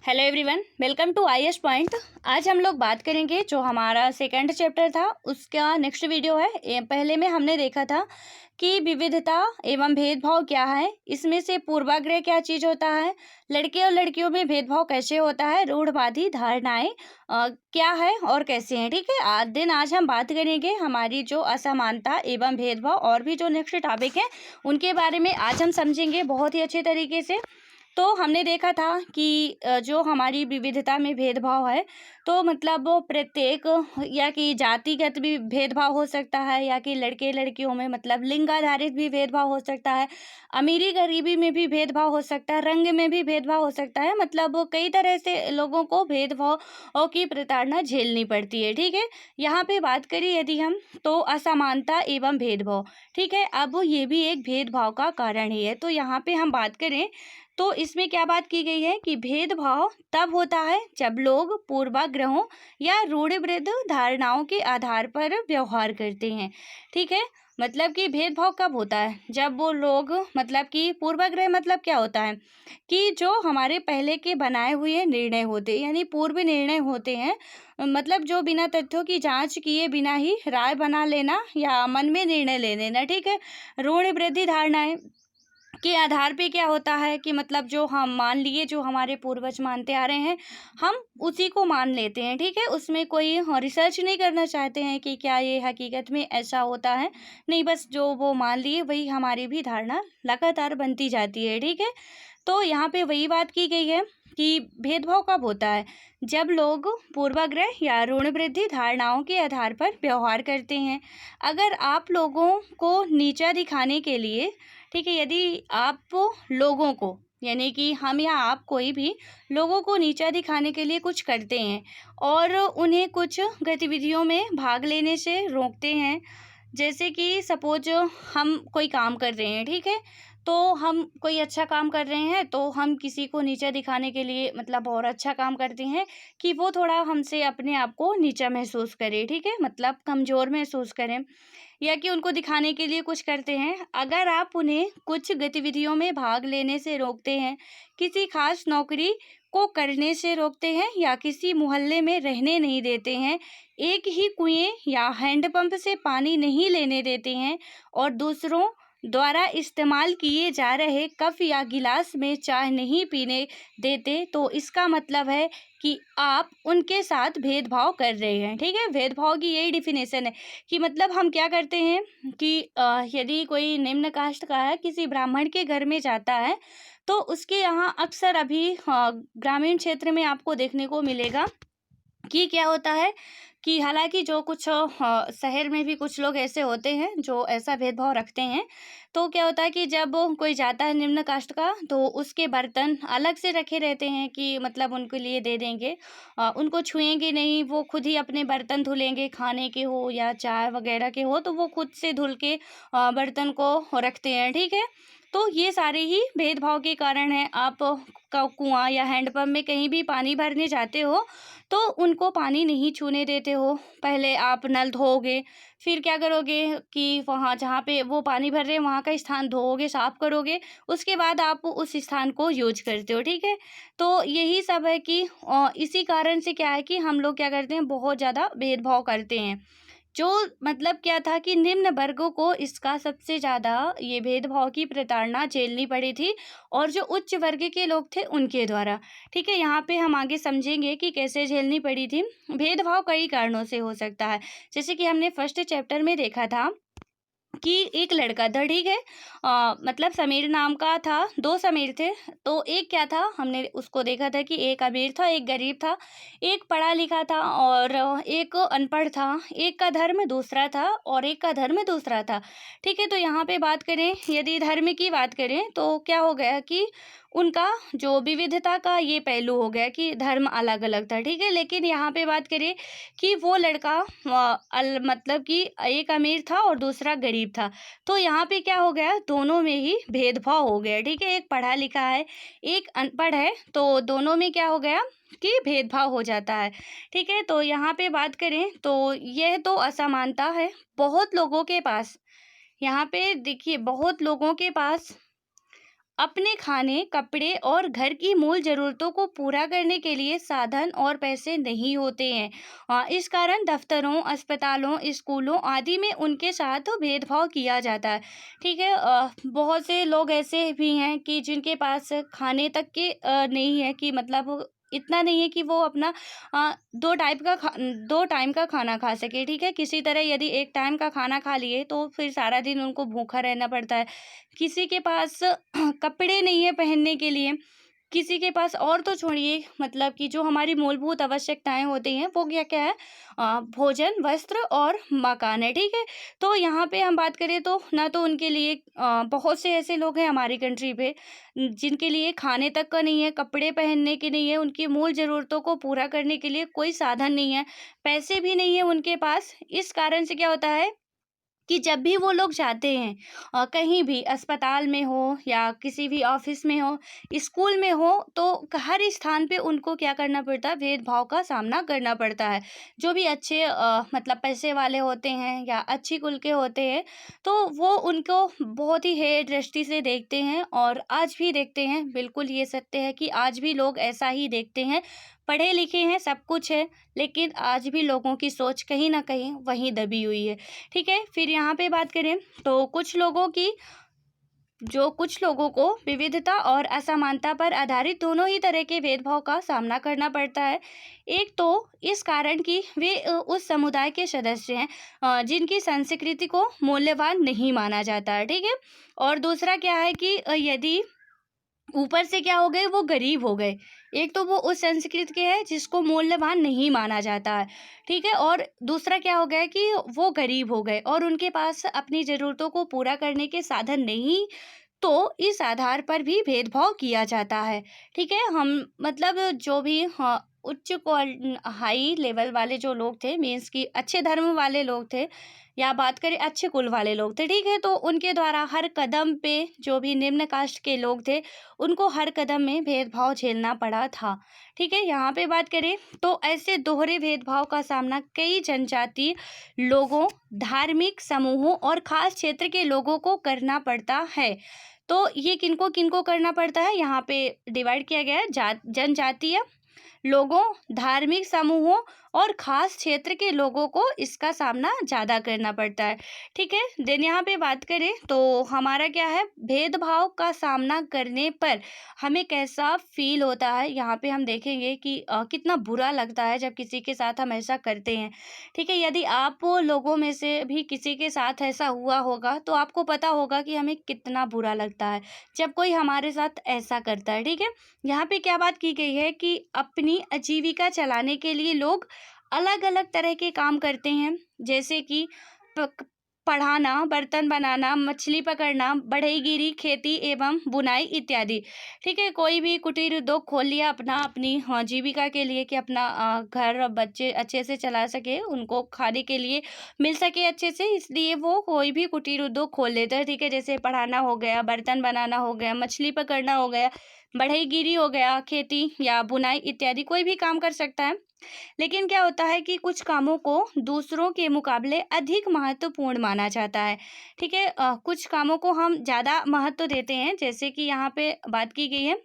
Hello everyone, welcome to IAS point. आज हम लोग बात करेंगे जो हमारा सेकंड चैप्टर था उसका नेक्स्ट वीडियो है। पहले में हमने देखा था कि विविधता एवं भेदभाव क्या है, इसमें से पूर्वाग्रह क्या चीज़ होता है, लड़के और लड़कियों में भेदभाव कैसे होता है, रूढ़वादी धारणाएं क्या है और कैसे हैं। ठीक है, आज हम बात करेंगे हमारी जो असमानता एवं भेदभाव और भी जो नेक्स्ट टॉपिक है उनके बारे में आज हम समझेंगे बहुत ही अच्छे तरीके से। तो हमने देखा था कि जो हमारी विविधता में भेदभाव है तो मतलब वो प्रत्येक या कि जातिगत भी भेदभाव हो सकता है या कि लड़के लड़कियों में मतलब लिंग आधारित भी भेदभाव हो सकता है, अमीरी गरीबी में भी भेदभाव हो सकता है, रंग में भी भेदभाव हो सकता है। मतलब वो कई तरह से लोगों को भेदभाव की प्रताड़ना झेलनी पड़ती है। ठीक है, यहाँ पे बात करें यदि हम तो असमानता एवं भेदभाव। ठीक है, अब ये भी एक भेदभाव का कारण ही है। तो यहाँ पे हम बात करें तो इसमें क्या बात की गई है कि भेदभाव तब होता है जब लोग पूर्वाग्रहों या रूढ़िबद्ध धारणाओं के आधार पर व्यवहार करते हैं। ठीक है, मतलब कि भेदभाव कब होता है जब वो लोग मतलब कि पूर्वाग्रह मतलब क्या होता है कि जो हमारे पहले के बनाए हुए निर्णय होते यानी पूर्व निर्णय होते हैं, मतलब जो बिना तथ्यों की जांच किए बिना ही राय बना लेना या मन में निर्णय ले लेना। ठीक है, रूढ़िबद्ध धारणाएं के आधार पे क्या होता है कि मतलब जो हम मान लिए जो हमारे पूर्वज मानते आ रहे हैं हम उसी को मान लेते हैं। ठीक है, उसमें कोई रिसर्च नहीं करना चाहते हैं कि क्या ये हकीकत में ऐसा होता है, नहीं, बस जो वो मान लिए वही हमारी भी धारणा लगातार बनती जाती है। ठीक है, तो यहाँ पे वही बात की गई है कि भेदभाव कब होता है जब लोग पूर्वाग्रह या रूढ़िबद्ध धारणाओं के आधार पर व्यवहार करते हैं। अगर आप लोगों को नीचा दिखाने के लिए, ठीक है, यदि आप लोगों को यानी कि हम या आप कोई भी लोगों को नीचा दिखाने के लिए कुछ करते हैं और उन्हें कुछ गतिविधियों में भाग लेने से रोकते हैं, जैसे कि सपोज हम कोई काम कर रहे हैं, ठीक है, तो हम कोई अच्छा काम कर रहे हैं तो हम किसी को नीचा दिखाने के लिए मतलब और अच्छा काम करते हैं कि वो थोड़ा हमसे अपने आप को नीचा महसूस करे। ठीक है, मतलब कमज़ोर महसूस करें या कि उनको दिखाने के लिए कुछ करते हैं। अगर आप उन्हें कुछ गतिविधियों में भाग लेने से रोकते हैं, किसी खास नौकरी को करने से रोकते हैं या किसी मोहल्ले में रहने नहीं देते हैं, एक ही कुएं या हैंडपंप से पानी नहीं लेने देते हैं और दूसरों द्वारा इस्तेमाल किए जा रहे कप या गिलास में चाय नहीं पीने देते, तो इसका मतलब है कि आप उनके साथ भेदभाव कर रहे हैं। ठीक है, भेदभाव की यही डिफिनेशन है कि मतलब हम क्या करते हैं कि यदि कोई निम्न कास्ट का है किसी ब्राह्मण के घर में जाता है तो उसके यहाँ अक्सर अभी ग्रामीण क्षेत्र में आपको देखने को मिलेगा कि क्या होता है कि हालांकि जो कुछ शहर में भी कुछ लोग ऐसे होते हैं जो ऐसा भेदभाव रखते हैं। तो क्या होता है कि जब कोई जाता है निम्न कास्ट का तो उसके बर्तन अलग से रखे रहते हैं कि मतलब उनके लिए दे देंगे, उनको छुएंगे नहीं, वो खुद ही अपने बर्तन धुलेंगे, खाने के हो या चाय वगैरह के हो तो वो खुद से धुल के बर्तन को रखते हैं। ठीक है, तो ये सारे ही भेदभाव के कारण है। आप कुआं या हैंडपंप में कहीं भी पानी भरने जाते हो तो उनको पानी नहीं छूने देते हो। पहले आप नल धोओगे, फिर क्या करोगे कि वहाँ जहाँ पे वो पानी भर रहे हैं वहाँ का स्थान धोओगे, साफ करोगे, उसके बाद आप उस स्थान को यूज करते हो। ठीक है, तो यही सब है कि इसी कारण से क्या है कि हम लोग क्या करते हैं, बहुत ज़्यादा भेदभाव करते हैं। जो मतलब क्या था कि निम्न वर्गों को इसका सबसे ज़्यादा ये भेदभाव की प्रताड़ना झेलनी पड़ी थी और जो उच्च वर्ग के लोग थे उनके द्वारा। ठीक है, यहाँ पे हम आगे समझेंगे कि कैसे झेलनी पड़ी थी। भेदभाव कई कारणों से हो सकता है, जैसे कि हमने फर्स्ट चैप्टर में देखा था कि एक लड़का था। ठीक है, मतलब समीर नाम का था, दो समीर थे। तो एक क्या था, हमने उसको देखा था कि एक अमीर था एक गरीब था, एक पढ़ा लिखा था और एक अनपढ़ था, एक का धर्म दूसरा था और एक का धर्म दूसरा था। ठीक है, तो यहाँ पे बात करें यदि धर्म की बात करें तो क्या हो गया कि उनका जो विविधता का ये पहलू हो गया कि धर्म अलग अलग था। ठीक है, लेकिन यहाँ पे बात करें कि वो लड़का मतलब कि एक अमीर था और दूसरा गरीब था, तो यहाँ पे क्या हो गया, दोनों में ही भेदभाव हो गया। ठीक है, एक पढ़ा लिखा है एक अनपढ़ है, तो दोनों में क्या हो गया कि भेदभाव हो जाता है। ठीक है, तो यहाँ पे बात करें तो यह तो असमानता है बहुत लोगों के पास। यहाँ पे देखिए बहुत लोगों के पास अपने खाने, कपड़े और घर की मूल ज़रूरतों को पूरा करने के लिए साधन और पैसे नहीं होते हैं। इस कारण दफ्तरों, अस्पतालों, स्कूलों आदि में उनके साथ भेदभाव किया जाता है। ठीक है? बहुत से लोग ऐसे भी हैं कि जिनके पास खाने तक के नहीं है, कि मतलब इतना नहीं है कि वो अपना 2 टाइम का खाना खा सके। ठीक है? किसी तरह यदि 1 टाइम का खाना खा लिए तो फिर सारा दिन उनको भूखा रहना पड़ता है। किसी के पास कपड़े नहीं है पहनने के लिए, किसी के पास, और तो छोड़िए, मतलब कि जो हमारी मूलभूत आवश्यकताएँ होती हैं वो क्या-क्या है, भोजन, वस्त्र और मकान है, ठीक है? तो यहाँ पे हम बात करें तो ना तो उनके लिए बहुत से ऐसे लोग हैं हमारी कंट्री पे जिनके लिए खाने तक का नहीं है, कपड़े पहनने के नहीं है, उनकी मूल ज़रूरतों को पूरा करने के लिए कोई साधन नहीं है, पैसे भी नहीं है उनके पास। इस कारण से क्या होता है कि जब भी वो लोग जाते हैं, कहीं भी अस्पताल में हो या किसी भी ऑफिस में हो, स्कूल में हो, तो हर स्थान पे उनको क्या करना पड़ता है, भेदभाव का सामना करना पड़ता है। जो भी अच्छे मतलब पैसे वाले होते हैं या अच्छी कुल के होते हैं, तो वो उनको बहुत ही हेय दृष्टि से देखते हैं और आज भी देखते हैं। बिल्कुल ये सत्य है कि आज भी लोग ऐसा ही देखते हैं। पढ़े लिखे हैं, सब कुछ है, लेकिन आज भी लोगों की सोच कहीं न कहीं वहीं दबी हुई है। ठीक है? फिर यहाँ पे बात करें तो कुछ लोगों को विविधता और असमानता पर आधारित दोनों ही तरह के भेदभाव का सामना करना पड़ता है। एक तो इस कारण कि वे उस समुदाय के सदस्य हैं जिनकी संस्कृति को मूल्यवान नहीं माना जाता है, ठीक है? और दूसरा क्या है कि यदि ऊपर से क्या हो गए, वो गरीब हो गए। एक तो वो उस संस्कृत के हैं जिसको मूल्यवान नहीं माना जाता है, ठीक है? और दूसरा क्या हो गया कि वो गरीब हो गए और उनके पास अपनी ज़रूरतों को पूरा करने के साधन नहीं, तो इस आधार पर भी भेदभाव किया जाता है, ठीक है? हम मतलब जो भी उच्च हाई लेवल वाले जो लोग थे, मीन्स कि अच्छे धर्म वाले लोग थे या बात करें अच्छे कुल वाले लोग थे, ठीक है? तो उनके द्वारा हर कदम पे जो भी निम्न कास्ट के लोग थे, उनको हर कदम में भेदभाव झेलना पड़ा था, ठीक है? यहाँ पे बात करें तो ऐसे दोहरे भेदभाव का सामना कई जनजातीय लोगों, धार्मिक समूहों और खास क्षेत्र के लोगों को करना पड़ता है। तो ये किनको किनको करना पड़ता है, यहाँ पे डिवाइड किया गया है, जनजातीय लोगों, धार्मिक समूहों और खास क्षेत्र के लोगों को इसका सामना ज़्यादा करना पड़ता है, ठीक है? देन यहाँ पे बात करें तो हमारा क्या है, भेदभाव का सामना करने पर हमें कैसा फ़ील होता है, यहाँ पे हम देखेंगे कि कितना बुरा लगता है जब किसी के साथ हम ऐसा करते हैं, ठीक है? यदि आप वो लोगों में से भी किसी के साथ ऐसा हुआ होगा, तो आपको पता होगा कि हमें कितना बुरा लगता है, जब कोई हमारे साथ ऐसा करता है, ठीक है? यहाँ पे क्या बात की गई है कि अपनी आजीविका चलाने के लिए लोग अलग-अलग तरह के काम करते हैं, जैसे कि प पढ़ाना, बर्तन बनाना, मछली पकड़ना, बढ़ईगीरी, खेती एवं बुनाई इत्यादि। ठीक है? कोई भी कुटीर उद्योग खोल लिया अपना, अपनी हाँ, जीविका के लिए कि अपना घर और बच्चे अच्छे से चला सके, उनको खाने के लिए मिल सके अच्छे से, इसलिए वो कोई भी कुटीर उद्योग खोल लेता है, ठीक है? जैसे पढ़ाना हो गया, बर्तन बनाना हो गया, मछली पकड़ना हो गया, बढ़ईगीरी हो गया, खेती या बुनाई इत्यादि, कोई भी काम कर सकता है। लेकिन क्या होता है कि कुछ कामों को दूसरों के मुकाबले अधिक महत्वपूर्ण माना जाता है, ठीक है? कुछ कामों को हम ज़्यादा महत्व देते हैं, जैसे कि यहाँ पे बात की गई है,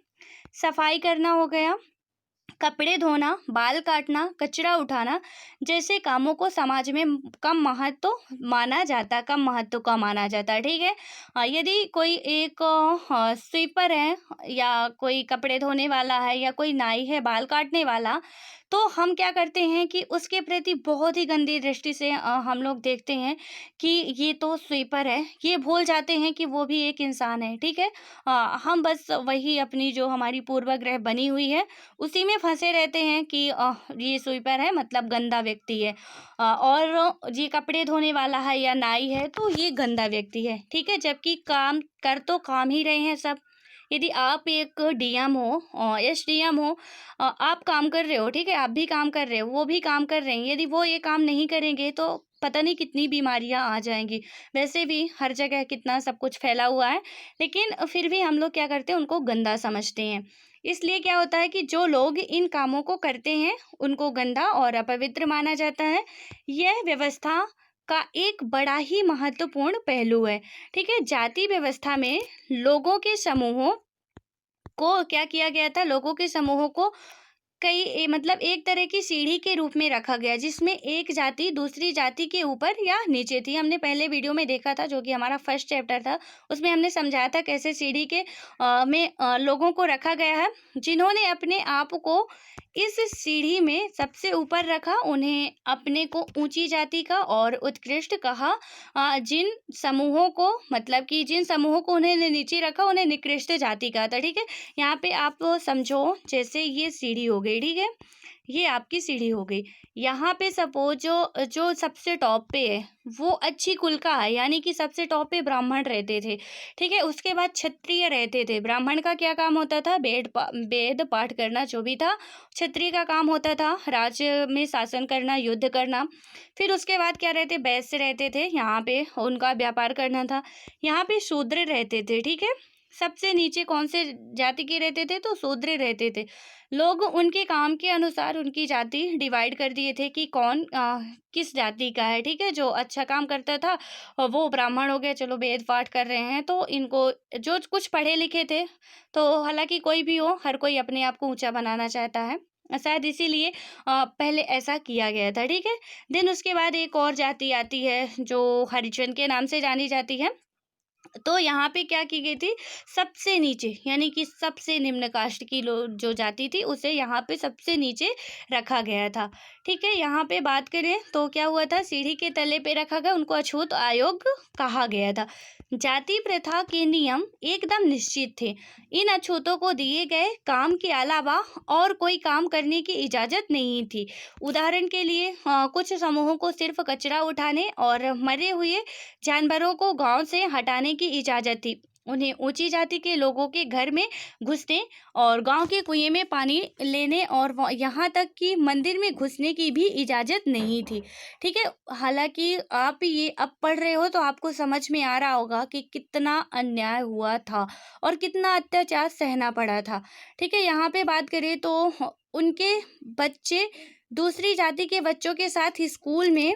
सफाई करना हो गया, कपड़े धोना, बाल काटना, कचरा उठाना जैसे कामों को समाज में कम महत्व का माना जाता है, ठीक है? यदि कोई एक स्वीपर है या कोई कपड़े धोने वाला है या कोई नाई है, बाल काटने वाला, तो हम क्या करते हैं कि उसके प्रति बहुत ही गंदी दृष्टि से हम लोग देखते हैं कि ये तो स्वीपर है, ये भूल जाते हैं कि वो भी एक इंसान है, ठीक है? हम बस वही अपनी जो हमारी पूर्वाग्रह बनी हुई है उसी में फंसे रहते हैं कि ये स्वीपर है मतलब गंदा व्यक्ति है, और ये कपड़े धोने वाला है या नाई है तो ये गंदा व्यक्ति है, ठीक है? जबकि काम कर तो काम ही रहे हैं सब। यदि आप एक डीएम हो, एसडीएम हो, आप काम कर रहे हो, ठीक है? आप भी काम कर रहे हो, वो भी काम कर रहे हैं, यदि वो ये काम नहीं करेंगे तो पता नहीं कितनी बीमारियां आ जाएंगी। वैसे भी हर जगह कितना सब कुछ फैला हुआ है, लेकिन फिर भी हम लोग क्या करते हैं, उनको गंदा समझते हैं। इसलिए क्या होता है कि जो लोग इन कामों को करते हैं उनको गंदा और अपवित्र माना जाता है। यह व्यवस्था का एक बड़ा ही महत्वपूर्ण पहलू है। ठीक है, जाति व्यवस्था में लोगों के समूहों को क्या किया गया था, लोगों के समूहों को मतलब एक तरह की सीढ़ी के रूप में रखा गया, जिसमें एक जाति दूसरी जाति के ऊपर या नीचे थी। हमने पहले वीडियो में देखा था, जो कि हमारा फर्स्ट चैप्टर था, उसमें हमने समझाया था कैसे सीढ़ी के लोगों को रखा गया है। जिन्होंने अपने आप को इस सीढ़ी में सबसे ऊपर रखा, उन्हें अपने को ऊंची जाति का और उत्कृष्ट कहा। जिन समूहों को मतलब कि जिन समूहों को उन्हें नीचे रखा, उन्हें निकृष्ट जाति कहा था। ठीक है, यहाँ पे आप समझो, जैसे ये सीढ़ी हो गई, ठीक है, ये आपकी सीढ़ी हो गई। यहाँ पे सपोज जो जो सबसे टॉप पे है वो अच्छी कुल का है, यानी कि सबसे टॉप पे ब्राह्मण रहते थे। ठीक है, उसके बाद क्षत्रिय रहते थे। ब्राह्मण का क्या काम होता था, वेद पाठ करना जो भी था। क्षत्रिय का काम होता था राज्य में शासन करना, युद्ध करना। फिर उसके बाद क्या रहते, वैश्य रहते थे, यहाँ पे उनका व्यापार करना था। यहाँ पे शूद्र रहते थे। ठीक है, सबसे नीचे कौन से जाति के रहते थे, तो शूद्र रहते थे। लोग उनके काम के अनुसार उनकी जाति डिवाइड कर दिए थे कि कौन किस जाति का है। ठीक है, जो अच्छा काम करता था और वो ब्राह्मण हो गया, चलो वेद पाठ कर रहे हैं तो इनको, जो कुछ पढ़े लिखे थे, तो हालांकि कोई भी हो, हर कोई अपने आप को ऊंचा बनाना चाहता है, शायद इसीलिए पहले ऐसा किया गया था। ठीक है, देन उसके बाद एक और जाति आती है जो हरिजन के नाम से जानी जाती है। तो यहाँ पे क्या की गई थी, सबसे नीचे यानी कि सबसे निम्न कास्ट की जो जाति थी, उसे यहाँ पे सबसे नीचे रखा गया था। ठीक है, यहाँ पे बात करें तो क्या हुआ था, सीढ़ी के तले पे रखा गया, उनको अछूत आयोग कहा गया था। जाति प्रथा के नियम एकदम निश्चित थे। इन अछूतों को दिए गए काम के अलावा और कोई काम करने की इजाजत नहीं थी। उदाहरण के लिए कुछ समूहों को सिर्फ कचरा उठाने और मरे हुए जानवरों को गांव से हटाने की इजाजत थी। उन्हें ऊंची जाति के लोगों के घर में घुसने और गांव के कुएं में पानी लेने और यहाँ तक कि मंदिर में घुसने की भी इजाजत नहीं थी। ठीक है, हालांकि आप ये अब पढ़ रहे हो तो आपको समझ में आ रहा होगा कि कितना अन्याय हुआ था और कितना अत्याचार सहना पड़ा था। ठीक है, यहाँ पे बात करें तो उनके बच्चे दूसरी जाति के बच्चों के साथ स्कूल में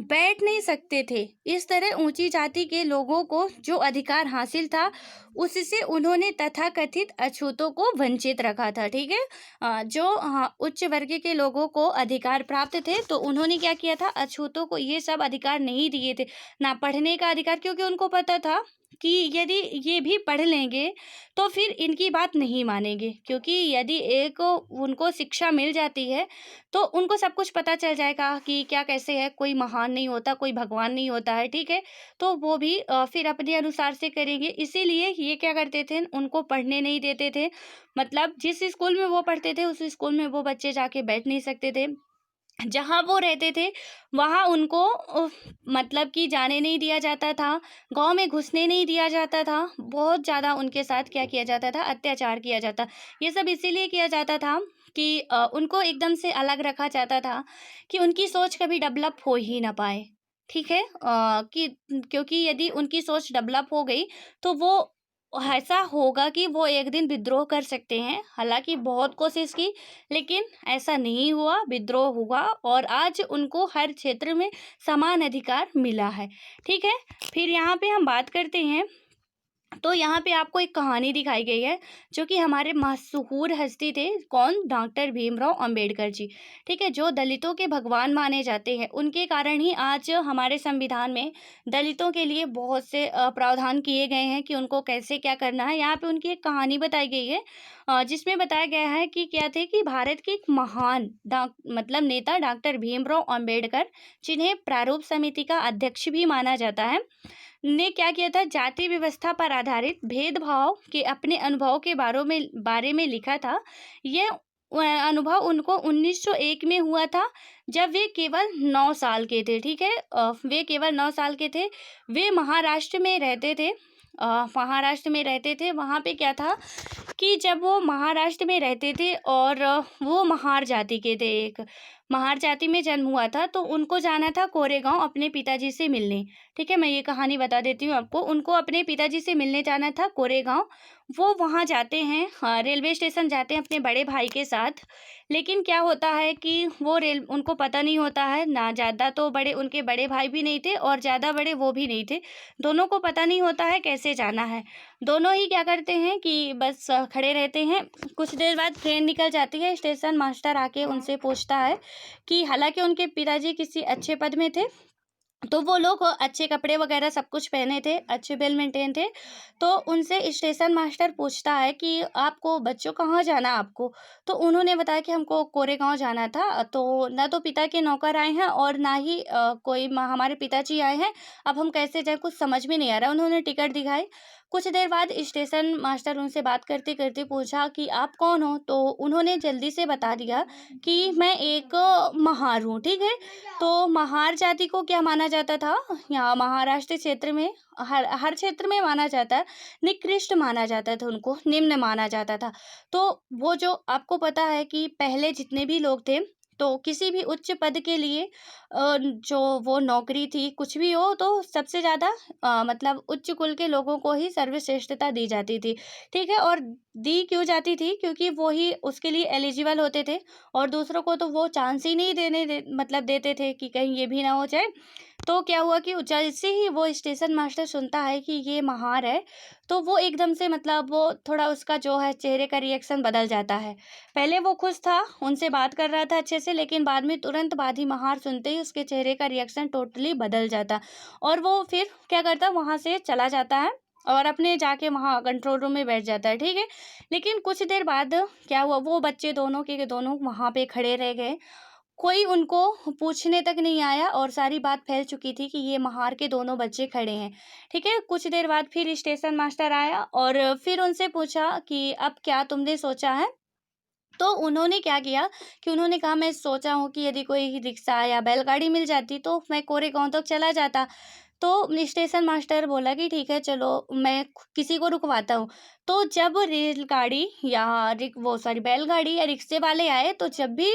बैठ नहीं सकते थे। इस तरह ऊंची जाति के लोगों को जो अधिकार हासिल था, उससे उन्होंने तथाकथित अछूतों को वंचित रखा था। ठीक है, जो उच्च वर्ग के लोगों को अधिकार प्राप्त थे, तो उन्होंने क्या किया था, अछूतों को ये सब अधिकार नहीं दिए थे, ना पढ़ने का अधिकार, क्योंकि उनको पता था कि यदि ये भी पढ़ लेंगे तो फिर इनकी बात नहीं मानेंगे, क्योंकि यदि एक उनको शिक्षा मिल जाती है तो उनको सब कुछ पता चल जाएगा कि क्या कैसे है, कोई महान नहीं होता, कोई भगवान नहीं होता है। ठीक है, तो वो भी फिर अपने अनुसार से करेंगे। इसीलिए ये क्या करते थे, उनको पढ़ने नहीं देते थे। मतलब जिस स्कूल में वो पढ़ते थे उस स्कूल में वो बच्चे जाके बैठ नहीं सकते थे। जहाँ वो रहते थे वहाँ उनको मतलब कि जाने नहीं दिया जाता था, गांव में घुसने नहीं दिया जाता था। बहुत ज़्यादा उनके साथ क्या किया जाता था, अत्याचार किया जाता। ये सब इसीलिए किया जाता था कि उनको एकदम से अलग रखा जाता था कि उनकी सोच कभी डेवलप हो ही ना पाए। ठीक है, कि क्योंकि यदि उनकी सोच डेवलप हो गई तो वो ऐसा होगा कि वो एक दिन विद्रोह कर सकते हैं। हालांकि बहुत कोशिश की, लेकिन ऐसा नहीं हुआ, विद्रोह हुआ और आज उनको हर क्षेत्र में समान अधिकार मिला है। ठीक है, फिर यहाँ पे हम बात करते हैं तो यहाँ पे आपको एक कहानी दिखाई गई है, जो कि हमारे मशहूर हस्ती थे, कौन, डॉक्टर भीमराव अंबेडकर जी। ठीक है, जो दलितों के भगवान माने जाते हैं, उनके कारण ही आज हमारे संविधान में दलितों के लिए बहुत से प्रावधान किए गए हैं कि उनको कैसे क्या करना है। यहाँ पे उनकी एक कहानी बताई गई है, जिसमें बताया गया है कि क्या थे कि भारत के एक महान मतलब नेता डॉक्टर भीमराव अंबेडकर, जिन्हें प्रारूप समिति का अध्यक्ष भी माना जाता है, ने क्या किया था, जाति व्यवस्था पर आधारित भेदभाव के अपने अनुभव के बारे में लिखा था। यह अनुभव उनको 1901 में हुआ था, जब वे केवल 9 साल के थे। ठीक है, वे केवल 9 साल के थे। वे महाराष्ट्र में रहते थे। वहाँ पे क्या था कि जब वो महाराष्ट्र में रहते थे और वो महार जाति के थे, एक महार जाति में जन्म हुआ था, तो उनको जाना था कोरेगांव अपने पिताजी से मिलने। ठीक है, मैं ये कहानी बता देती हूँ आपको। उनको अपने पिताजी से मिलने जाना था कोरेगांव। वो वहाँ जाते हैं, हाँ, रेलवे स्टेशन जाते हैं अपने बड़े भाई के साथ। लेकिन क्या होता है कि वो रेल उनको पता नहीं होता है, ना ज़्यादा तो बड़े उनके बड़े भाई भी नहीं थे और ज़्यादा बड़े वो भी नहीं थे। दोनों को पता नहीं होता है कैसे जाना है। दोनों ही क्या करते हैं कि बस खड़े रहते हैं। कुछ देर बाद ट्रेन निकल जाती है। स्टेशन मास्टर आके उनसे पूछता है कि हालांकि उनके पिताजी किसी अच्छे पद में थे, तो वो लोग अच्छे कपड़े वगैरह सब कुछ पहने थे, अच्छे वेल मेंटेन थे। तो उनसे स्टेशन मास्टर पूछता है कि आपको बच्चों कहाँ जाना है आपको? तो उन्होंने बताया कि हमको कोरेगांव जाना था। तो ना तो पिता के नौकर आए हैं और ना ही कोई हमारे पिताजी आए हैं। अब हम कैसे जाएँ, कुछ समझ में नहीं आ रहा। उन्होंने टिकट दिखाई। कुछ देर बाद स्टेशन मास्टर उनसे बात करते-करते पूछा कि आप कौन हो? तो उन्होंने जल्दी से बता दिया कि मैं एक महार हूँ, ठीक है? तो महार जाति को क्या माना जाता था, यहाँ महाराष्ट्र क्षेत्र में, हर हर क्षेत्र में माना जाता है, निकृष्ट माना जाता था उनको, निम्न माना जाता था। तो वो जो आपको पता है कि पहले जितने भी लोग थे, तो किसी भी उच्च पद के लिए जो वो नौकरी थी, कुछ भी हो, तो सबसे ज़्यादा मतलब उच्च कुल के लोगों को ही सर्वश्रेष्ठता दी जाती थी, ठीक है? और दी क्यों जाती थी? क्योंकि वो ही उसके लिए एलिजिबल होते थे और दूसरों को तो वो चांस ही नहीं मतलब देते थे कि कहीं ये भी ना हो जाए। तो क्या हुआ कि जैसे ही वो स्टेशन मास्टर सुनता है कि ये महार है, तो वो एकदम से मतलब वो थोड़ा उसका जो है चेहरे का रिएक्शन बदल जाता है। पहले वो खुश था, उनसे बात कर रहा था अच्छे से, लेकिन बाद में तुरंत बाद ही महार सुनते ही उसके चेहरे का रिएक्शन टोटली बदल जाता और वो फिर क्या करता, वहाँ से चला जाता है और अपने जाके वहाँ कंट्रोल रूम में बैठ जाता है, ठीक है? लेकिन कुछ देर बाद क्या हुआ, वो बच्चे दोनों के दोनों वहाँ पे खड़े रह गए। कोई उनको पूछने तक नहीं आया और सारी बात फैल चुकी थी कि ये महार के दोनों बच्चे खड़े हैं, ठीक है? कुछ देर बाद फिर स्टेशन मास्टर आया और फिर उनसे पूछा कि अब क्या तुमने सोचा है? तो उन्होंने क्या किया कि उन्होंने कहा, मैं सोचा हूँ कि यदि कोई रिक्शा या बैलगाड़ी मिल जाती तो मैं कोरेगांव तक चला जाता। तो स्टेशन मास्टर बोला कि ठीक है, चलो मैं किसी को रुकवाता हूँ। तो जब रेलगाड़ी या वो सॉरी बैलगाड़ी या रिक्शे वाले आए, तो जब भी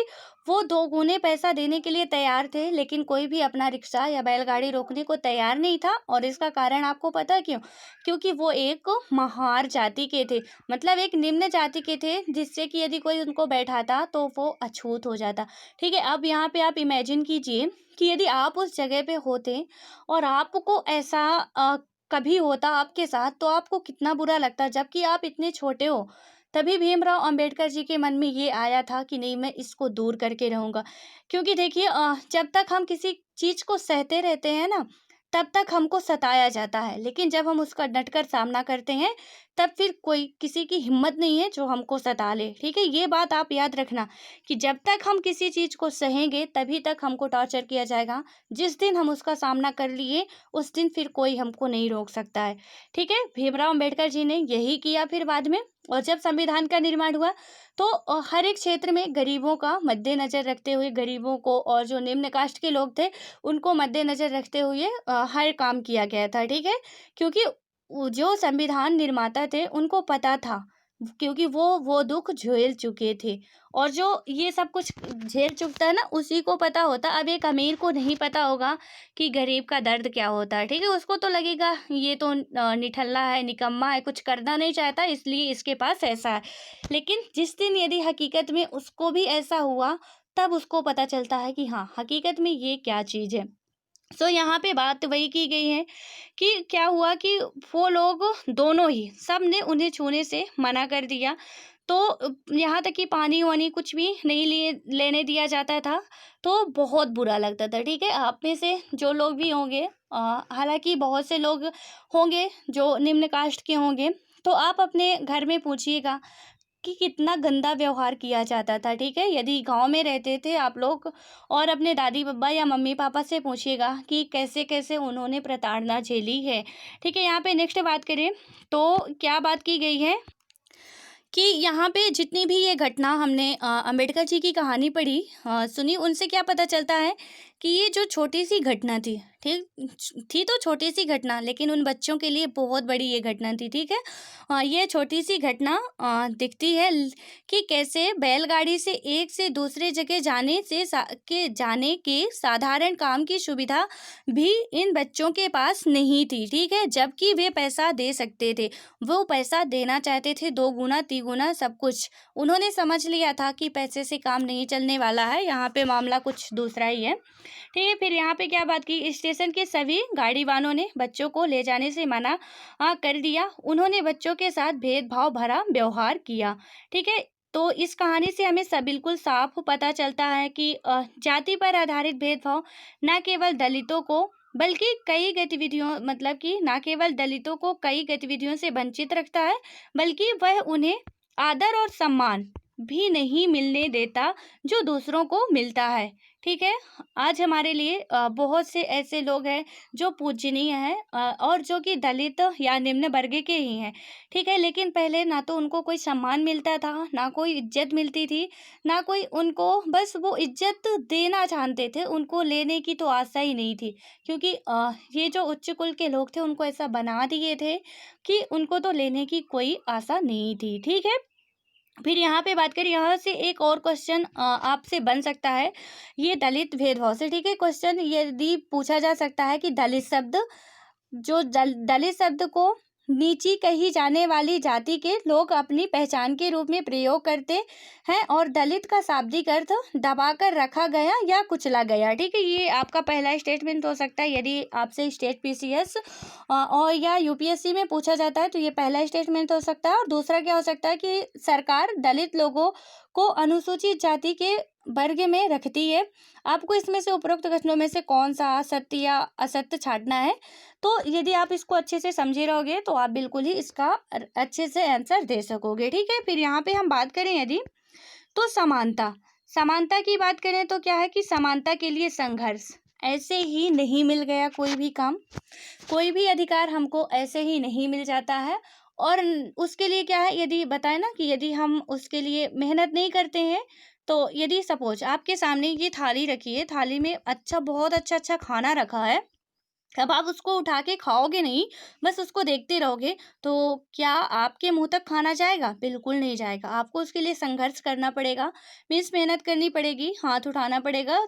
वो दो गुने पैसा देने के लिए तैयार थे, लेकिन कोई भी अपना रिक्शा या बैलगाड़ी रोकने को तैयार नहीं था। और इसका कारण आपको पता है क्यों? क्योंकि वो एक महार जाति के थे, मतलब एक निम्न जाति के थे, जिससे कि यदि कोई उनको बैठाता तो वो अछूत हो जाता, ठीक है? अब यहाँ पे आप इमेजिन कीजिए कि यदि आप उस जगह पे होते और आपको ऐसा कभी होता आपके साथ, तो आपको कितना बुरा लगता, जबकि आप इतने छोटे हो। तभी भीमराव अंबेडकर जी के मन में ये आया था कि नहीं, मैं इसको दूर करके रहूँगा। क्योंकि देखिए जब तक हम किसी चीज़ को सहते रहते हैं ना, तब तक हमको सताया जाता है, लेकिन जब हम उसका डटकर सामना करते हैं, तब फिर कोई किसी की हिम्मत नहीं है जो हमको सता ले, ठीक है? ये बात आप याद रखना कि जब तक हम किसी चीज़ को सहेंगे, तभी तक हमको टॉर्चर किया जाएगा। जिस दिन हम उसका सामना कर लिए, उस दिन फिर कोई हमको नहीं रोक सकता है, ठीक है? भीमराव अम्बेडकर जी ने यही किया फिर बाद में। और जब संविधान का निर्माण हुआ, तो हर एक क्षेत्र में गरीबों का मद्देनज़र रखते हुए, गरीबों को और जो निम्न कास्ट के लोग थे, उनको मद्देनज़र रखते हुए हर काम किया गया था, ठीक है? क्योंकि जो संविधान निर्माता थे, उनको पता था, क्योंकि वो दुःख झेल चुके थे और जो ये सब कुछ झेल चुकता है ना, उसी को पता होता। अब एक अमीर को नहीं पता होगा कि गरीब का दर्द क्या होता है, ठीक है? उसको तो लगेगा ये तो निठल्ला है, निकम्मा है, कुछ करना नहीं चाहता, इसलिए इसके पास ऐसा है। लेकिन जिस दिन यदि हकीकत में उसको भी ऐसा हुआ, तब उसको पता चलता है कि हाँ, हकीकत में ये क्या चीज़ है। सो यहाँ पे बात वही की गई है कि क्या हुआ कि वो लोग दोनों ही, सब ने उन्हें छूने से मना कर दिया। तो यहाँ तक कि पानी वानी कुछ भी नहीं लेने दिया जाता था। तो बहुत बुरा लगता था, ठीक है? आप में से जो लोग भी होंगे, हालांकि बहुत से लोग होंगे जो निम्न कास्ट के होंगे, तो आप अपने घर में पूछिएगा कि कितना गंदा व्यवहार किया जाता था, ठीक है? यदि गांव में रहते थे आप लोग, और अपने दादी बाबा या मम्मी पापा से पूछिएगा कि कैसे कैसे उन्होंने प्रताड़ना झेली है, ठीक है? यहाँ पे नेक्स्ट बात करें तो क्या बात की गई है, कि यहाँ पे जितनी भी ये घटना हमने अंबेडकर जी की कहानी पढ़ी, सुनी, उनसे क्या पता चलता है कि ये जो छोटी सी घटना थी, ठीक थी तो छोटी सी घटना, लेकिन उन बच्चों के लिए बहुत बड़ी ये घटना थी। ठीक है, ये छोटी सी घटना दिखती है कि कैसे बैलगाड़ी से एक से दूसरे जगह जाने के साधारण काम की सुविधा भी इन बच्चों के पास नहीं थी। ठीक है, जबकि वे पैसा दे सकते थे, वो पैसा देना चाहते थे, दो गुना तिगुना सब कुछ। उन्होंने समझ लिया था कि पैसे से काम नहीं चलने वाला है, यहाँ पे मामला कुछ दूसरा ही है। ठीक है, फिर यहाँ पे क्या बात की, स्टेशन के सभी गाड़ी वालों ने बच्चों को ले जाने से मना कर दिया। उन्होंने बच्चों के साथ भेदभाव भरा व्यवहार किया। ठीक है, तो इस कहानी से हमें सब बिल्कुल साफ पता चलता है कि जाति पर आधारित भेदभाव न केवल दलितों को बल्कि कई गतिविधियों, मतलब कि ना केवल दलितों को कई गतिविधियों से वंचित रखता है, बल्कि वह उन्हें आदर और सम्मान भी नहीं मिलने देता जो दूसरों को मिलता है। ठीक है, आज हमारे लिए बहुत से ऐसे लोग हैं जो पूजनीय हैं, और जो कि दलित या निम्न वर्ग के ही हैं। ठीक है, लेकिन पहले ना तो उनको कोई सम्मान मिलता था, ना कोई इज्जत मिलती थी, ना कोई उनको, बस वो इज्जत देना जानते थे, उनको लेने की तो आशा ही नहीं थी। क्योंकि ये जो उच्च कुल के लोग थे उनको ऐसा बना दिए थे कि उनको तो लेने की कोई आशा नहीं थी। ठीक है, फिर यहाँ पे बात करें, यहाँ से एक और क्वेश्चन आपसे बन सकता है ये दलित भेदभाव से। ठीक है, क्वेश्चन यदि पूछा जा सकता है कि दलित शब्द को नीची कही जाने वाली जाति के लोग अपनी पहचान के रूप में प्रयोग करते हैं और दलित का शाब्दिक अर्थ दबाकर रखा गया या कुचला गया। ठीक है, ये आपका पहला स्टेटमेंट हो सकता है यदि आपसे स्टेट पीसीएस और या यूपीएससी में पूछा जाता है, तो ये पहला स्टेटमेंट हो सकता है। और दूसरा क्या हो सकता है कि सरकार दलित लोगों को अनुसूचित जाति के वर्ग में रखती है। आपको इसमें से उपरोक्त कथनों में से कौन सा सत्य या असत्य छांटना है। तो यदि आप इसको अच्छे से समझे रहोगे तो आप बिल्कुल ही इसका अच्छे से आंसर दे सकोगे। ठीक है, फिर यहाँ पे हम बात करें यदि, तो समानता की बात करें तो क्या है कि समानता के लिए संघर्ष, ऐसे ही नहीं मिल गया कोई भी काम, कोई भी अधिकार हमको ऐसे ही नहीं मिल जाता है। और उसके लिए क्या है, यदि बताए ना कि यदि हम उसके लिए मेहनत नहीं करते हैं, तो यदि सपोज आपके सामने ये थाली रखी है, थाली में बहुत अच्छा अच्छा खाना रखा है, अब आप उसको उठा के खाओगे नहीं, बस उसको देखते रहोगे, तो क्या आपके मुंह तक खाना जाएगा? बिल्कुल नहीं जाएगा। आपको उसके लिए संघर्ष करना पड़ेगा, मीन्स मेहनत करनी पड़ेगी, हाथ उठाना पड़ेगा,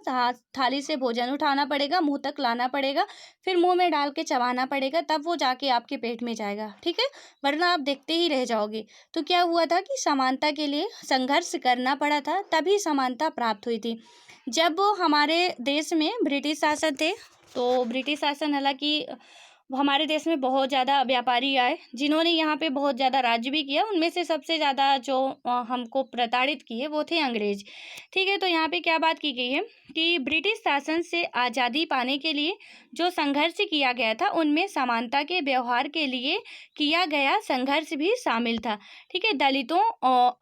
थाली से भोजन उठाना पड़ेगा, मुंह तक लाना पड़ेगा, फिर मुंह में डाल के चबाना पड़ेगा, तब वो जाके आपके पेट में जाएगा। ठीक है, वरना आप देखते ही रह जाओगे। तो क्या हुआ था कि समानता के लिए संघर्ष करना पड़ा था, तभी समानता प्राप्त हुई थी। जब हमारे देश में ब्रिटिश शासन थे, तो ब्रिटिश शासन, हालांकि हमारे देश में बहुत ज़्यादा व्यापारी आए जिन्होंने यहाँ पे बहुत ज़्यादा राज्य भी किया, उनमें से सबसे ज़्यादा जो हमको प्रताड़ित किए वो थे अंग्रेज। ठीक है, तो यहाँ पे क्या बात की गई है कि ब्रिटिश शासन से आज़ादी पाने के लिए जो संघर्ष किया गया था, उनमें समानता के व्यवहार के लिए किया गया संघर्ष भी शामिल था। ठीक है, दलितों,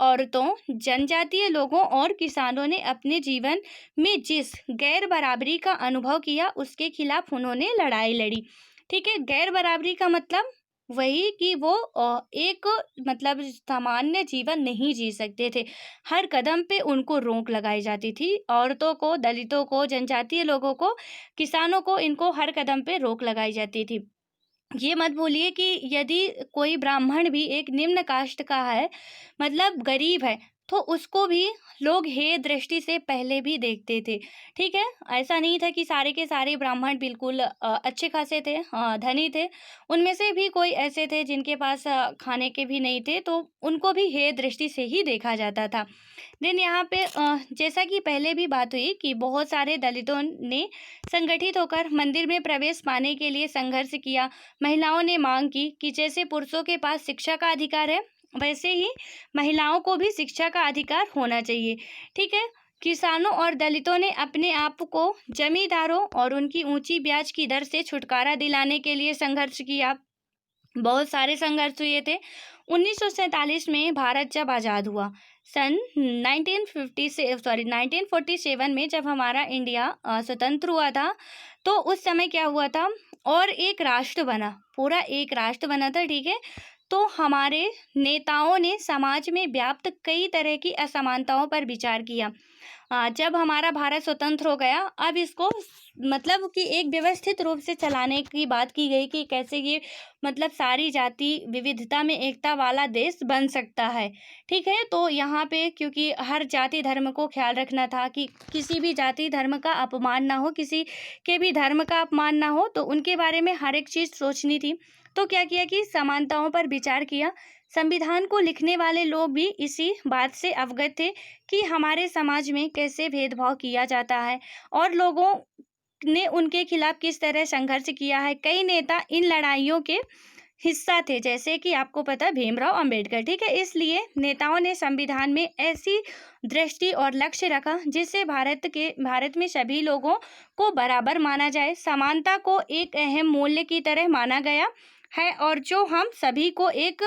औरतों, जनजातीय लोगों और किसानों ने अपने जीवन में जिस गैर बराबरी का अनुभव किया, उसके खिलाफ उन्होंने लड़ाई लड़ी। ठीक है, गैर बराबरी का मतलब वही कि वो एक, मतलब सामान्य जीवन नहीं जी सकते थे, हर कदम पे उनको रोक लगाई जाती थी। औरतों को, दलितों को, जनजातीय लोगों को, किसानों को, इनको हर कदम पे रोक लगाई जाती थी। ये मत भूलिए कि यदि कोई ब्राह्मण भी एक निम्न कास्ट का है, मतलब गरीब है, तो उसको भी लोग हे दृष्टि से पहले भी देखते थे। ठीक है, ऐसा नहीं था कि सारे के सारे ब्राह्मण बिल्कुल अच्छे खासे थे, धनी थे, उनमें से भी कोई ऐसे थे जिनके पास खाने के भी नहीं थे, तो उनको भी हे दृष्टि से ही देखा जाता था। देन यहाँ पे जैसा कि पहले भी बात हुई कि बहुत सारे दलितों ने संगठित होकर मंदिर में प्रवेश पाने के लिए संघर्ष किया। महिलाओं ने मांग की कि जैसे पुरुषों के पास शिक्षा का अधिकार है, वैसे ही महिलाओं को भी शिक्षा का अधिकार होना चाहिए। ठीक है, किसानों और दलितों ने अपने आप को जमींदारों और उनकी ऊंची ब्याज की दर से छुटकारा दिलाने के लिए संघर्ष किया। बहुत सारे संघर्ष हुए थे। 1947 में भारत जब आज़ाद हुआ, सन 1947 में जब हमारा इंडिया स्वतंत्र हुआ था, तो उस समय क्या हुआ था, और एक राष्ट्र बना, पूरा एक राष्ट्र बना था। ठीक है, तो हमारे नेताओं ने समाज में व्याप्त कई तरह की असमानताओं पर विचार किया। जब हमारा भारत स्वतंत्र हो गया, अब इसको मतलब कि एक व्यवस्थित रूप से चलाने की बात की गई कि कैसे ये मतलब सारी जाति विविधता में एकता वाला देश बन सकता है। ठीक है, तो यहाँ पे क्योंकि हर जाति धर्म को ख्याल रखना था कि किसी भी जाति धर्म का अपमान ना हो, किसी के भी धर्म का अपमान ना हो, तो उनके बारे में हर एक चीज़ सोचनी थी। तो क्या किया कि समानताओं पर विचार किया। संविधान को लिखने वाले लोग भी इसी बात से अवगत थे कि हमारे समाज में कैसे भेदभाव किया जाता है और लोगों ने उनके खिलाफ किस तरह संघर्ष किया है। कई नेता इन लड़ाइयों के हिस्सा थे, जैसे कि आपको पता है भीमराव अंबेडकर। ठीक है, इसलिए नेताओं ने संविधान में ऐसी दृष्टि और लक्ष्य रखा जिससे भारत में सभी लोगों को बराबर माना जाए। समानता को एक अहम मूल्य की तरह माना गया है और जो हम सभी को एक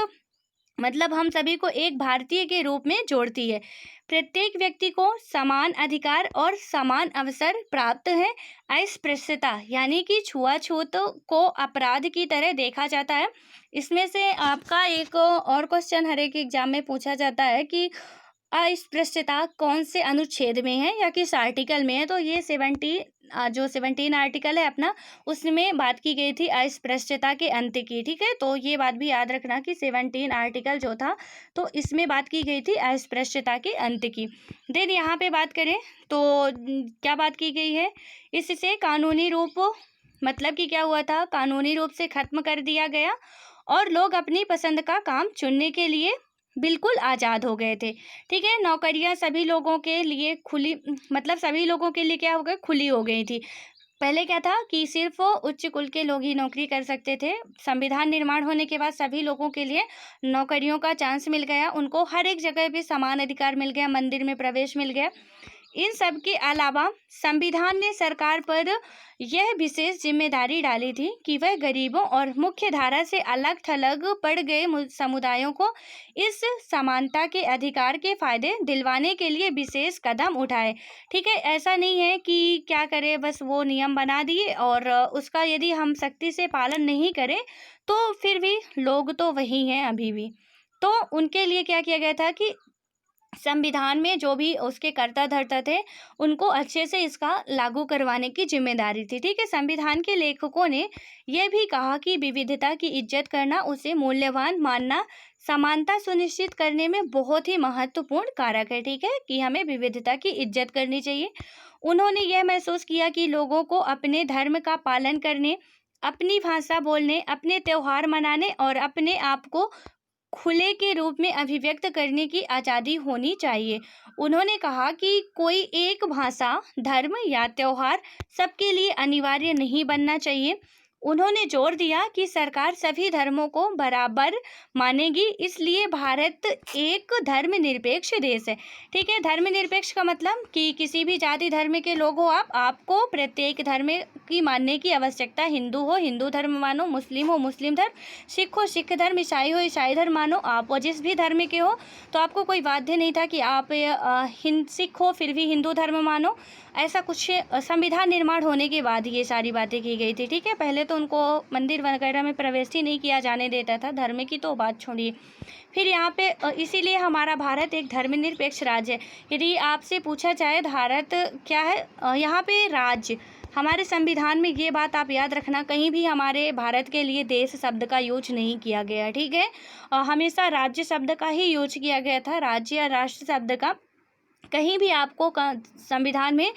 भारतीय के रूप में जोड़ती है। प्रत्येक व्यक्ति को समान अधिकार और समान अवसर प्राप्त है। अस्पृश्यता यानी कि छुआछूत को अपराध की तरह देखा जाता है। इसमें से आपका एक और क्वेश्चन हर एक एग्जाम में पूछा जाता है कि अस्पृश्यता कौन से अनुच्छेद में है या किस आर्टिकल में है। तो ये 17 आर्टिकल है अपना, उसमें बात की गई थी अस्पृश्यता के अंत की। ठीक है, तो ये बात भी याद रखना कि 17 आर्टिकल जो था तो इसमें बात की गई थी अस्पृश्यता के अंत की। देन यहाँ पे बात करें तो क्या बात की गई है, इससे कानूनी रूप मतलब कि क्या हुआ था, कानूनी रूप से खत्म कर दिया गया और लोग अपनी पसंद का काम चुनने के लिए बिल्कुल आज़ाद हो गए थे। ठीक है, नौकरियां सभी लोगों के लिए क्या हो गए, खुली हो गई थी। पहले क्या था कि सिर्फ उच्च कुल के लोग ही नौकरी कर सकते थे। संविधान निर्माण होने के बाद सभी लोगों के लिए नौकरियों का चांस मिल गया, उनको हर एक जगह पे समान अधिकार मिल गया, मंदिर में प्रवेश मिल गया। इन सब के अलावा संविधान ने सरकार पर यह विशेष जिम्मेदारी डाली थी कि वह गरीबों और मुख्य धारा से अलग थलग पड़ गए समुदायों को इस समानता के अधिकार के फायदे दिलवाने के लिए विशेष कदम उठाए। ठीक है, ऐसा नहीं है कि क्या करें, बस वो नियम बना दिए और उसका यदि हम सख्ती से पालन नहीं करें तो फिर भी लोग तो वही हैं अभी भी। तो उनके लिए क्या किया गया था कि संविधान में जो भी उसके कर्ता धर्ता थे उनको अच्छे से इसका लागू करवाने की जिम्मेदारी थी। ठीक है, संविधान के लेखकों ने यह भी कहा कि विविधता की इज्जत करना, उसे मूल्यवान मानना समानता सुनिश्चित करने में बहुत ही महत्वपूर्ण कारक है। ठीक है, कि हमें विविधता की इज्जत करनी चाहिए। उन्होंने यह महसूस किया कि लोगों को अपने धर्म का पालन करने, अपनी भाषा बोलने, अपने त्यौहार मनाने और अपने आप को खुले के रूप में अभिव्यक्त करने की आज़ादी होनी चाहिए। उन्होंने कहा कि कोई एक भाषा, धर्म या त्यौहार सबके लिए अनिवार्य नहीं बनना चाहिए। उन्होंने जोर दिया कि सरकार सभी धर्मों को बराबर मानेगी, इसलिए भारत एक धर्मनिरपेक्ष देश है। ठीक है, धर्मनिरपेक्ष का मतलब कि किसी भी जाति धर्म के लोग हो आपको प्रत्येक धर्म की मानने की आवश्यकता, हिंदू हो हिंदू धर्म मानो, मुस्लिम हो मुस्लिम धर्म, सिख हो सिख धर्म, ईसाई हो ईसाई धर्म मानो। आप जिस भी धर्म के हो तो आपको कोई बाध्य नहीं था कि आप सिख हो फिर भी हिंदू धर्म मानो। ऐसा कुछ संविधान निर्माण होने के बाद ये सारी बातें की गई थी। ठीक है, पहले तो उनको मंदिर वगैरह में प्रवेश ही नहीं किया जाने देता था, धर्म की तो बात छोड़िए। फिर यहाँ पे इसीलिए हमारा भारत एक धर्मनिरपेक्ष राज्य है। यदि आपसे पूछा जाए भारत क्या है, यहाँ पे राज्य, हमारे संविधान में ये बात आप याद रखना, कहीं भी हमारे भारत के लिए देश शब्द का यूज नहीं किया गया। ठीक है, हमेशा राज्य शब्द का ही यूज किया गया था, राज्य या राष्ट्र शब्द का कहीं भी आपको संविधान में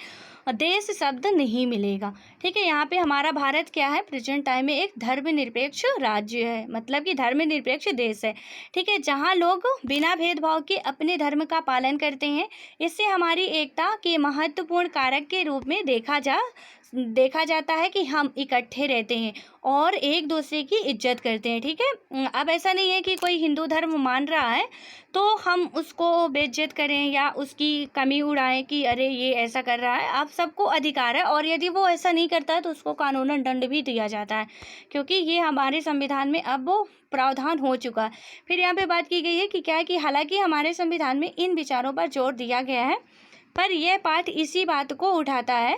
देश शब्द नहीं मिलेगा। ठीक है, यहाँ पे हमारा भारत क्या है, प्रेजेंट टाइम में एक धर्मनिरपेक्ष राज्य है, मतलब कि धर्मनिरपेक्ष देश है। ठीक है, जहाँ लोग बिना भेदभाव के अपने धर्म का पालन करते हैं। इससे हमारी एकता के महत्वपूर्ण कारक के रूप में देखा जाता है कि हम इकट्ठे रहते हैं और एक दूसरे की इज्जत करते हैं। ठीक है, अब ऐसा नहीं है कि कोई हिंदू धर्म मान रहा है तो हम उसको बेइज्जत करें या उसकी कमी उड़ाएं कि अरे ये ऐसा कर रहा है। आप सबको अधिकार है और यदि वो ऐसा नहीं करता है तो उसको कानूनन दंड भी दिया जाता है, क्योंकि ये हमारे संविधान में अब वो प्रावधान हो चुका है। फिर यहाँ पे बात की गई है कि क्या है कि हालांकि हमारे संविधान में इन विचारों पर जोर दिया गया है, पर यह पाठ इसी बात को उठाता है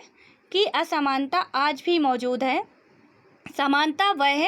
कि असमानता आज भी मौजूद है समानता वह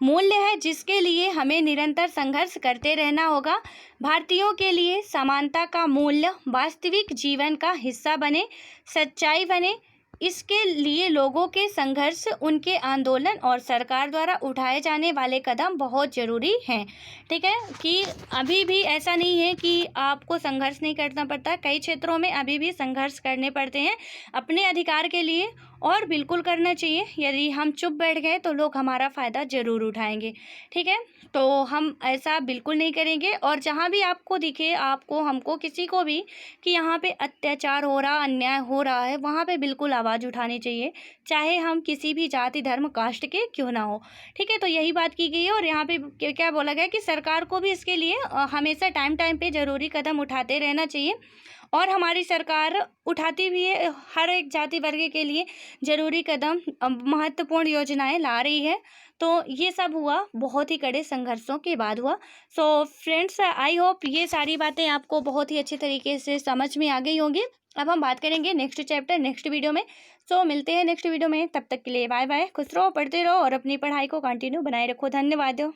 मूल्य है जिसके लिए हमें निरंतर संघर्ष करते रहना होगा। भारतीयों के लिए समानता का मूल्य वास्तविक जीवन का हिस्सा बने, सच्चाई बने। इसके लिए लोगों के संघर्ष, उनके आंदोलन और सरकार द्वारा उठाए जाने वाले कदम बहुत ज़रूरी हैं। ठीक है, कि अभी भी ऐसा नहीं है कि आपको संघर्ष नहीं करना पड़ता। कई क्षेत्रों में अभी भी संघर्ष करने पड़ते हैं अपने अधिकार के लिए, और बिल्कुल करना चाहिए। यदि हम चुप बैठ गए तो लोग हमारा फ़ायदा ज़रूर उठाएंगे। ठीक है, तो हम ऐसा बिल्कुल नहीं करेंगे। और जहाँ भी आपको दिखे, आपको, हमको, किसी को भी, कि यहाँ पे अत्याचार हो रहा, अन्याय हो रहा है, वहाँ पे बिल्कुल आवाज़ उठानी चाहिए, चाहे हम किसी भी जाति, धर्म, कास्ट के क्यों ना हो। ठीक है, तो यही बात की गई है। और यहाँ पे क्या बोला गया कि सरकार को भी इसके लिए हमेशा टाइम टाइम पे ज़रूरी कदम उठाते रहना चाहिए। और हमारी सरकार उठाती भी है, हर एक जाति वर्ग के लिए ज़रूरी कदम, महत्वपूर्ण योजनाएं ला रही है। तो ये सब हुआ बहुत ही कड़े संघर्षों के बाद हुआ। सो फ्रेंड्स, आई होप ये सारी बातें आपको बहुत ही अच्छे तरीके से समझ में आ गई होंगी। अब हम बात करेंगे नेक्स्ट चैप्टर नेक्स्ट वीडियो में। सो मिलते हैं नेक्स्ट वीडियो में, तब तक के लिए बाय बाय। खुश रहो, पढ़ते रहो और अपनी पढ़ाई को कंटिन्यू बनाए रखो। धन्यवाद।